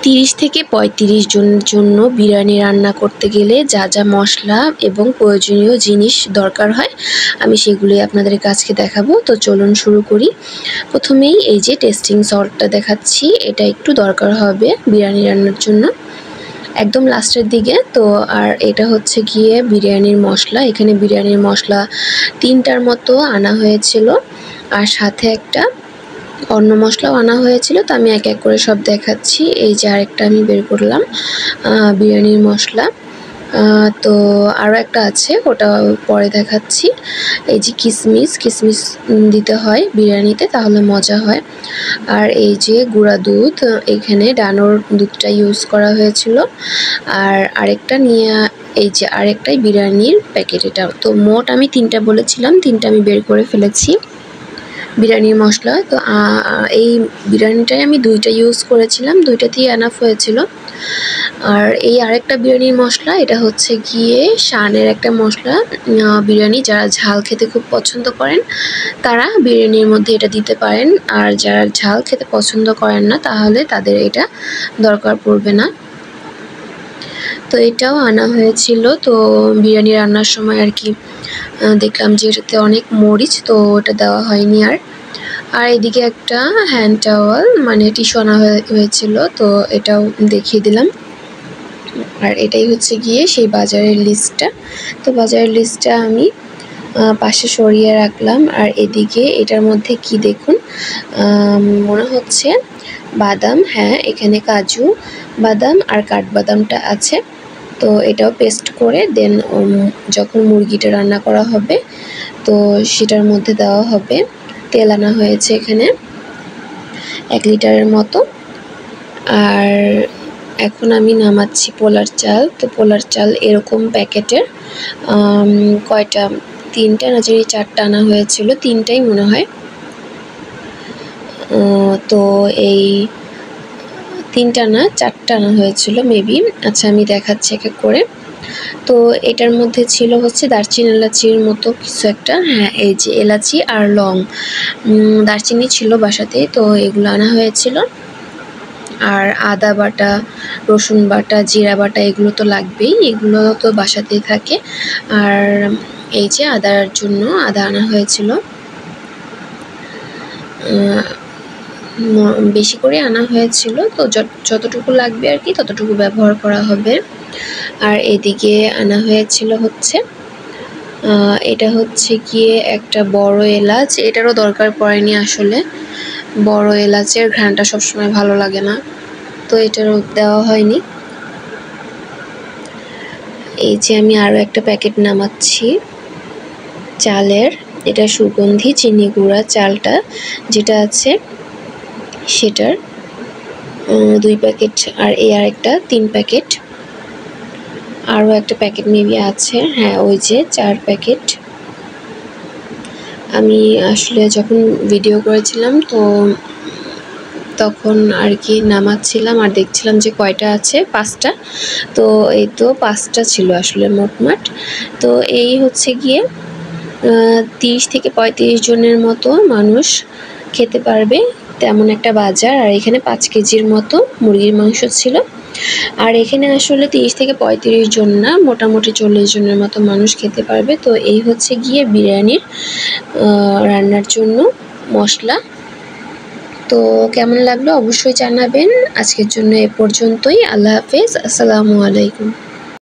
30 থেকে 35 জনের জন্য বিরিয়ানি রান্না করতে গেলে যা যা মশলা এবং প্রয়োজনীয় জিনিস দরকার হয় আমি সেগুলোই আপনাদের কাছে দেখাবো। তো চলুন শুরু করি। প্রথমেই এই যে টেস্টিং সল্টটা দেখাচ্ছি, এটা একটু দরকার হবে বিরিয়ানি রান্নার জন্য একদম লাস্টের দিকে। তো আর এটা হচ্ছে গিয়ে বিরিয়ানির মশলা। এখানে বিরিয়ানির মশলা 3টার মতো আনা হয়েছিল, আর সাথে একটা অন্য মশলাও আনা হয়েছিল। তো আমি এক এক করে সব দেখাচ্ছি। এই যে আরেকটা আমি বের করলাম বিরিয়ানির মশলা। তো আরও একটা আছে, ওটা পরে দেখাচ্ছি। এই যে কিশমিশ দিতে হয় বিরিয়ানিতে, তাহলে মজা হয়। আর এই যে গুঁড়া দুধ, এখানে ডানোর দুধটা ইউজ করা হয়েছিল। আর আরেকটা নিয়ে এই যে আরেকটাই বিরিয়ানির প্যাকেট। এটা তো মোট আমি 3টা বলেছিলাম, 3টা আমি বের করে ফেলেছি বিরিয়ানির মশলা। তো এই বিরিয়ানিটাই আমি 2টা ইউজ করেছিলাম, 2টাতেই এনাফ হয়েছিল। আর এই আরেকটা বিরিয়ানির মশলা, এটা হচ্ছে গিয়ে শানের একটা মশলা। বিরিয়ানি যারা ঝাল খেতে খুব পছন্দ করেন তারা বিরিয়ানির মধ্যে এটা দিতে পারেন, আর যারা ঝাল খেতে পছন্দ করেন না তাহলে তাদের এটা দরকার পড়বে না। তো এটাও আনা হয়েছিল। তো বিরিয়ানি রান্নার সময় আর কি দেখলাম যে এটাতে অনেক মরিচ, তো ওটা দেওয়া হয়নি। আর এদিকে একটা হ্যান্ড টাওয়াল মানে টিস্যু আনা হয়েছিল, তো এটাও দেখিয়ে দিলাম। আর এটাই হচ্ছে গিয়ে সেই বাজারের লিস্টটা। তো বাজারের লিস্টটা আমি পাশে সরিয়ে রাখলাম। আর এদিকে এটার মধ্যে কি দেখুন, মনে হচ্ছে বাদাম। হ্যাঁ, এখানে কাজু বাদাম আর কাঠবাদামটা আছে। তো এটাও পেস্ট করে দেন যখন মুরগিটা রান্না করা হবে তো সেটার মধ্যে দেওয়া হবে। তেল আনা হয়েছে এখানে 1 লিটারের মতো। আর এখন আমি নামাচ্ছি পোলার চাল। তো পোলার চাল এরকম প্যাকেটের কয়টা, 3টা না জানি 4টা আনা হয়েছিল, 3টাই মনে হয়। তো এই 3টা না 4টা আনা হয়েছিল মেবি। আচ্ছা, আমি দেখাচ্ছি এক এক করে। তো এটার মধ্যে ছিল হচ্ছে দারচিনি এলাচির মতো কিছু একটা। হ্যাঁ, এই যে এলাচি আর লং। দারচিনি ছিল বাসাতে, তো এগুলো আনা হয়েছিল। আর আদা বাটা, রসুন বাটা, জিরা বাটা এগুলো তো লাগবেই, এগুলো তো বাসাতেই থাকে। আর এই যে আদার জন্য আদা আনা হয়েছিল, বেশি করে আনা হয়েছিল। তো যতটুকু লাগবে আর কি ততটুকু ব্যবহার করা হবে। আর এদিকে আনা হয়েছিল হচ্ছে এটা হচ্ছে গিয়ে একটা বড় এলাচ। এটারও দরকার পড়েনি আসলে, বড় এলাচের ঘ্রাণটা সবসময় ভালো লাগে না, তো এটারও দেওয়া হয়নি। এই যে আমি আরও একটা প্যাকেট নামাচ্ছি চালের। এটা সুগন্ধি চিনি গুঁড়া চালটা যেটা আছে সেটার 2 প্যাকেট। আর এই আরেকটা 3 প্যাকেট। আরও একটা প্যাকেট মেবি আছে, হ্যাঁ ওই যে 4 প্যাকেট। আমি আসলে যখন ভিডিও করেছিলাম তো তখন আর কি নামাচ্ছিলাম আর দেখছিলাম যে কয়টা আছে, 5টা। তো এই তো 5টা ছিল আসলে মোটমাট। তো এই হচ্ছে গিয়ে 30 থেকে 35 জনের মতো মানুষ খেতে পারবে তেমন একটা বাজার। আর এখানে 5 কেজির মতো মুরগির মাংস ছিল। আর এখানে আসলে 30 থেকে 35 জন না, মোটামুটি 40 জনের মতো মানুষ খেতে পারবে। তো এই হচ্ছে গিয়ে বিরিয়ানির রান্নার জন্য মশলা। তো কেমন লাগলো অবশ্যই জানাবেন। আজকের জন্য এ পর্যন্তই। আল্লাহ হাফেজ, আসসালামু আলাইকুম।